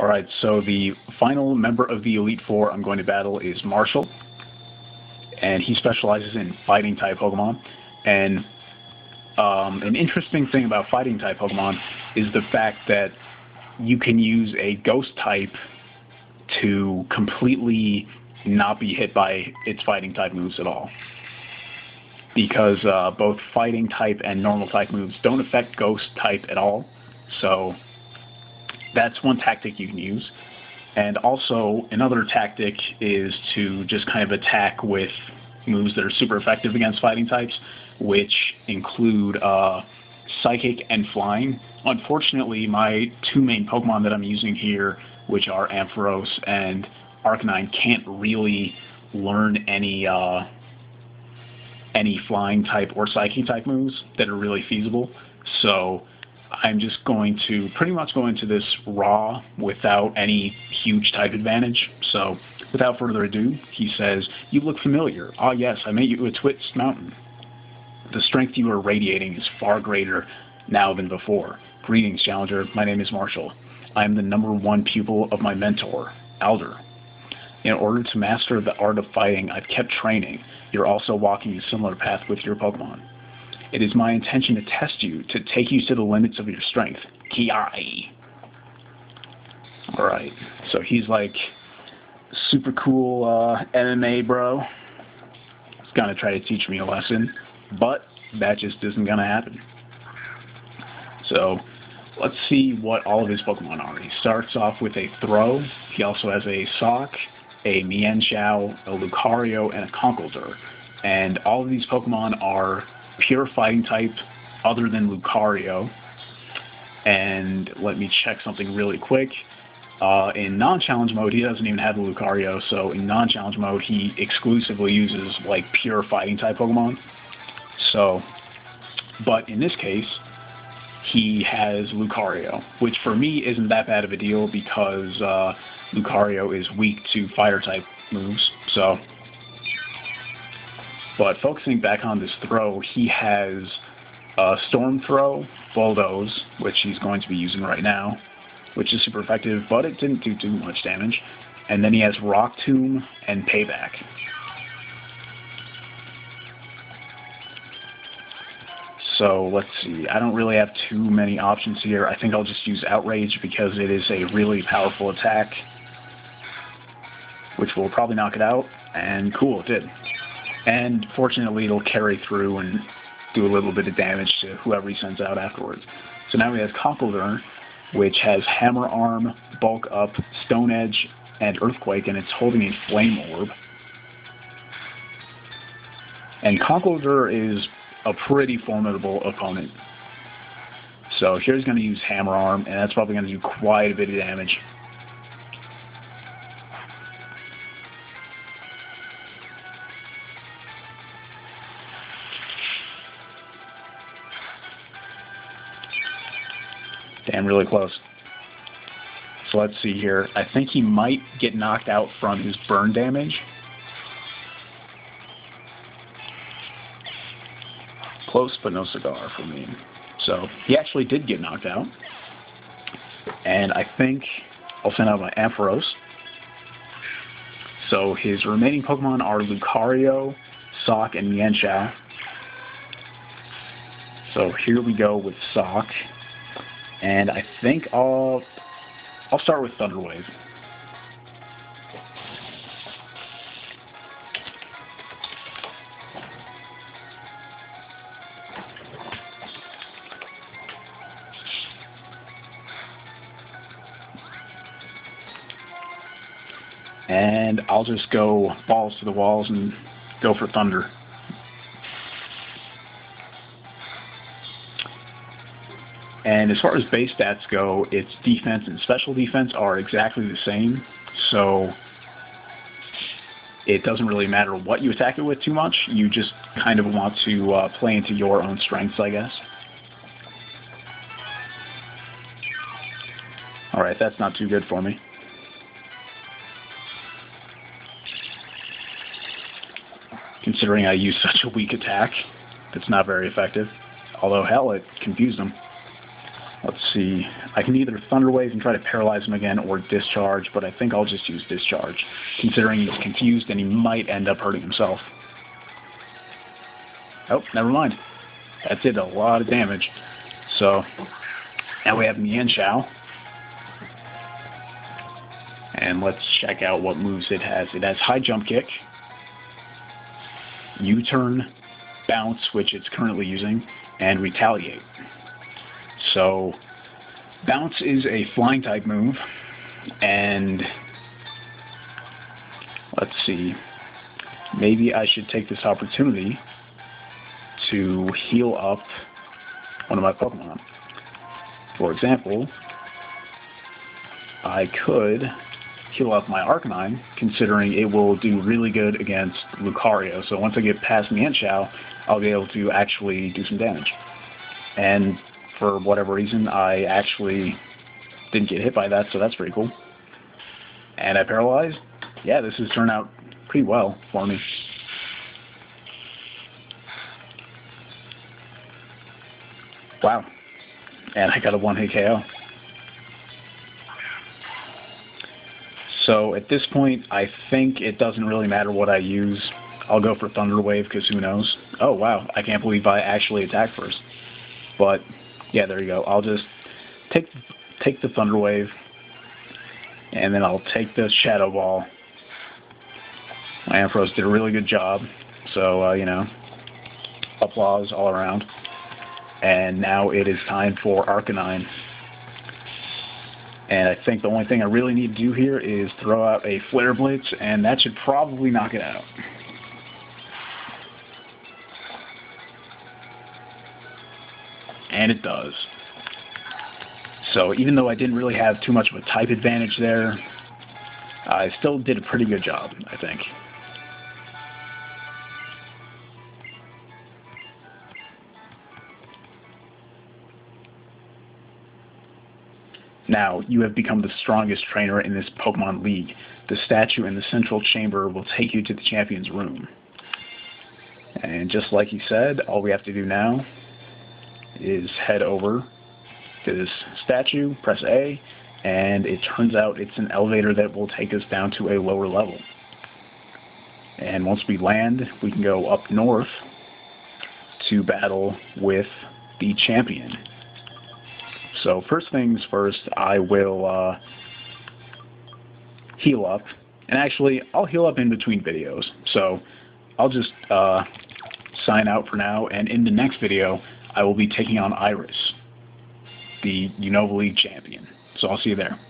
Alright, so the final member of the Elite Four I'm going to battle is Marshal, and he specializes in fighting type Pokemon. And an interesting thing about fighting type Pokemon is the fact that you can use a ghost type to completely not be hit by its fighting type moves at all. Because both fighting type and normal type moves don't affect ghost type at all. So that's one tactic you can use. And also another tactic is to just kind of attack with moves that are super effective against fighting types, which include Psychic and Flying. Unfortunately, my two main Pokemon that I'm using here, which are Ampharos and Arcanine, can't really learn any Flying type or Psychic type moves that are really feasible. So I'm just going to pretty much go into this raw without any huge type advantage. So without further ado, he says, "You look familiar. Ah yes, I met you at Twit's Mountain. The strength you are radiating is far greater now than before. Greetings, Challenger. My name is Marshal. I am the #1 pupil of my mentor, Alder. In order to master the art of fighting, I've kept training. You're also walking a similar path with your Pokemon. It is my intention to test you, to take you to the limits of your strength. Ki." Alright, so he's like super cool MMA bro. He's gonna try to teach me a lesson, but that just isn't gonna happen. So let's see what all of his Pokemon are. He starts off with a Throw. He also has a Sock, a Mienshao, a Lucario, and a Conkeldurr. And all of these Pokemon are pure fighting type other than Lucario. And let me check something really quick. In non-challenge mode, he doesn't even have the Lucario, so in non-challenge mode, he exclusively uses like pure fighting type Pokemon. So, but in this case, he has Lucario, which for me isn't that bad of a deal because Lucario is weak to fire type moves. So, but focusing back on this Throw, he has Storm Throw, Bulldoze, which he's going to be using right now, which is super effective, but it didn't do too much damage. And then he has Rock Tomb and Payback. So let's see, I don't really have too many options here. I think I'll just use Outrage because it is a really powerful attack, which will probably knock it out, and cool, it did. And fortunately it'll carry through and do a little bit of damage to whoever he sends out afterwards. So now he has Conkeldurr, which has Hammer Arm, Bulk Up, Stone Edge, and Earthquake, and it's holding a Flame Orb. And Conkeldurr is a pretty formidable opponent. So here's going to use Hammer Arm, and that's probably going to do quite a bit of damage. Damn, really close. So let's see here. I think he might get knocked out from his burn damage. Close, but no cigar for me. So he actually did get knocked out. And I think I'll send out my Ampharos. So his remaining Pokemon are Lucario, Sock, and Mienshao. So here we go with Sock. And I think I'll start with Thunder Wave. And I'll just go balls to the walls and go for Thunder. And as far as base stats go, its defense and special defense are exactly the same, so it doesn't really matter what you attack it with too much. You just kind of want to play into your own strengths, I guess. Alright, that's not too good for me. Considering I use such a weak attack, that's not very effective. Although, hell, it confused him. Let's see. I can either Thunder Wave and try to paralyze him again or Discharge, but I think I'll just use Discharge, considering he's confused and he might end up hurting himself. Oh, never mind. That did a lot of damage. So, now we have Marshal. And let's check out what moves it has. It has High Jump Kick, U-Turn, Bounce, which it's currently using, and Retaliate. So, Bounce is a flying type move, and let's see, maybe I should take this opportunity to heal up one of my Pokemon. For example, I could heal up my Arcanine, considering it will do really good against Lucario. So once I get past Marshal, I'll be able to actually do some damage. And for whatever reason, I actually didn't get hit by that, so that's pretty cool. And I paralyzed. Yeah, this has turned out pretty well for me. Wow. And I got a one-hit KO. So at this point, I think it doesn't really matter what I use. I'll go for Thunder Wave, because who knows? Oh, wow. I can't believe I actually attacked first. But yeah, there you go. I'll just take the Thunder Wave, and then I'll take the Shadow Ball. My Ampharos did a really good job, so, you know, applause all around. And now it is time for Arcanine. And I think the only thing I really need to do here is throw out a Flare Blitz, and that should probably knock it out. And it does. So even though I didn't really have too much of a type advantage there, I still did a pretty good job, I think. Now, you have become the strongest trainer in this Pokemon League. The statue in the central chamber will take you to the champion's room. And just like he said, all we have to do now is head over to this statue, press A, and it turns out it's an elevator that will take us down to a lower level. And once we land, we can go up north to battle with the champion. So first things first, I will heal up. And actually, I'll heal up in between videos. So I'll just sign out for now, and in the next video, I will be taking on Iris, the Unova League champion. So I'll see you there.